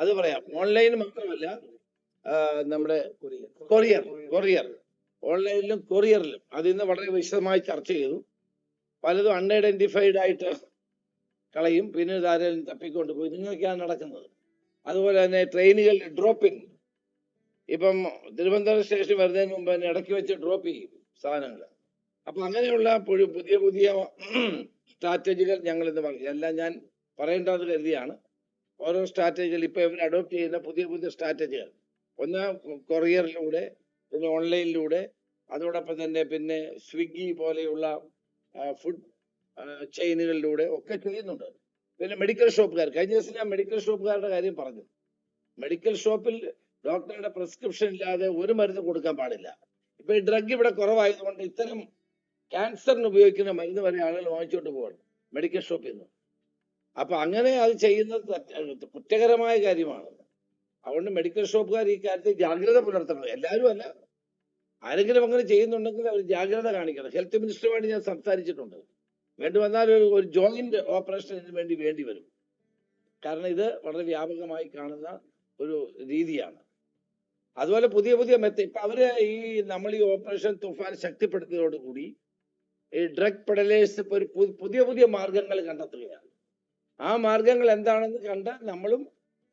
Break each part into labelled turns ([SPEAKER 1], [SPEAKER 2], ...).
[SPEAKER 1] അത് പറയാം. ഓൺലൈൻ മാത്രമല്ല, നമ്മുടെ കൊറിയർ കൊറിയർ ഓൺലൈനിലും കൊറിയറിലും അത് ഇന്ന് വളരെ വിശദമായി ചർച്ച ചെയ്തു. പലതും അൺഐഡന്റിഫൈഡ് ആയിട്ട് കളയും, പിന്നെ ആരെങ്കിലും തപ്പിക്കൊണ്ട് പോയി. ഇങ്ങനെയൊക്കെയാണ് നടക്കുന്നത്. അതുപോലെ തന്നെ ട്രെയിനുകൾ ഡ്രോപ്പിംഗ്, ഇപ്പം തിരുവനന്തപുരം സ്റ്റേഷൻ വരുന്നതിന് മുമ്പ് തന്നെ ഇടയ്ക്ക് വെച്ച് ഡ്രോപ്പ് ചെയ്യും സാധനങ്ങൾ. അപ്പൊ അങ്ങനെയുള്ള പുതിയ പുതിയ സ്ട്രാറ്റജികൾ ഞങ്ങൾ ഇന്ന് പറയും. എല്ലാം ഞാൻ പറയേണ്ടത് കരുതിയാണ്. ഓരോ സ്ട്രാറ്റജികൾ ഇപ്പൊ ഇവർ അഡോപ്റ്റ് ചെയ്യുന്ന പുതിയ പുതിയ സ്ട്രാറ്റജികൾ, ഒന്ന് കൊറിയറിലൂടെ, പിന്നെ ഓൺലൈനിലൂടെ, അതോടൊപ്പം തന്നെ പിന്നെ സ്വിഗ്ഗി പോലെയുള്ള ഫുഡ് ചെയിനുകളിലൂടെ ഒക്കെ ചെയ്യുന്നുണ്ട്. പിന്നെ മെഡിക്കൽ ഷോപ്പുകാർ, കഴിഞ്ഞ ദിവസം ഞാൻ മെഡിക്കൽ ഷോപ്പുകാരുടെ കാര്യം പറഞ്ഞു. മെഡിക്കൽ ഷോപ്പിൽ ഡോക്ടറുടെ പ്രിസ്ക്രിപ്ഷൻ ഇല്ലാതെ ഒരു മരുന്ന് കൊടുക്കാൻ പാടില്ല. ഇപ്പൊ ഈ ഡ്രഗ് ഇവിടെ കുറവായതുകൊണ്ട് ഇത്തരം ക്യാൻസറിന് ഉപയോഗിക്കുന്ന മരുന്ന് വരെ ആളുകൾ വാങ്ങിച്ചുകൊണ്ട് പോകണം മെഡിക്കൽ ഷോപ്പിൽ നിന്ന്. അപ്പൊ അങ്ങനെ അത് ചെയ്യുന്നത് കുറ്റകരമായ കാര്യമാണ്. അതുകൊണ്ട് മെഡിക്കൽ ഷോപ്പുകാർ ഈ കാര്യത്തിൽ ജാഗ്രത പുലർത്തണം. എല്ലാവരും അല്ല, ആരെങ്കിലും അങ്ങനെ ചെയ്യുന്നുണ്ടെങ്കിൽ അവർ ജാഗ്രത കാണിക്കണം. ഹെൽത്ത് മിനിസ്റ്ററുമായിട്ട് ഞാൻ സംസാരിച്ചിട്ടുണ്ട്. വേണ്ടി വന്നാൽ ഒരു ജോയിന്റ് ഓപ്പറേഷൻ ഇതിനു വേണ്ടി വരും. കാരണം ഇത് വളരെ വ്യാപകമായി കാണുന്ന ഒരു രീതിയാണ്. അതുപോലെ പുതിയ പുതിയ ഇപ്പൊ അവര് നമ്മൾ ഈ ഓപ്പറേഷൻ തുഫാൻ ശക്തിപ്പെടുത്തിയതോടുകൂടി ഈ ഡ്രഗ് പെഡലേഴ്സ് ഇപ്പൊ ഒരു പുതിയ പുതിയ മാർഗങ്ങൾ കണ്ടെത്തുകയാണ്. ആ മാർഗങ്ങൾ എന്താണെന്ന് കണ്ട് നമ്മളും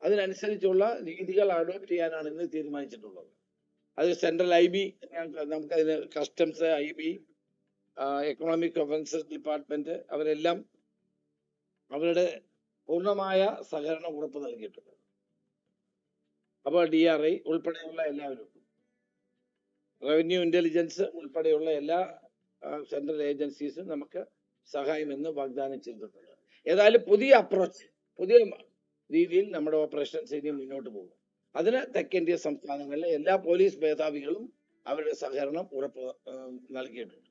[SPEAKER 1] അതിനനുസരിച്ചുള്ള രീതികൾ അഡോപ്റ്റ് ചെയ്യാനാണ് ഇന്ന് തീരുമാനിച്ചിട്ടുള്ളത്. അത് സെൻട്രൽ IB, നമുക്കതിന് customs, IB, economic offences department, അവരെല്ലാം അവരുടെ പൂർണ്ണമായ സഹകരണം ഉറപ്പ് നൽകിയിട്ടുണ്ട്. അപ്പോൾ DRI ഉൾപ്പെടെയുള്ള എല്ലാവരും, റവന്യൂ ഇന്റലിജൻസ് ഉൾപ്പെടെയുള്ള എല്ലാ സെൻട്രൽ ഏജൻസീസും നമുക്ക് സഹായം എന്ന് വാഗ്ദാനം ചെയ്തിട്ടുണ്ട്. ഏതായാലും പുതിയ അപ്രോച്ച്, പുതിയ രീതിയിൽ നമ്മുടെ ഓപ്പറേഷൻസ് ഇനി മുന്നോട്ട് പോകും. അതിന് തെക്കേന്ത്യ സംസ്ഥാനങ്ങളിലെ എല്ലാ പോലീസ് മേധാവികളും അവരുടെ സഹകരണം ഉറപ്പ് നൽകിയിട്ടുണ്ട്.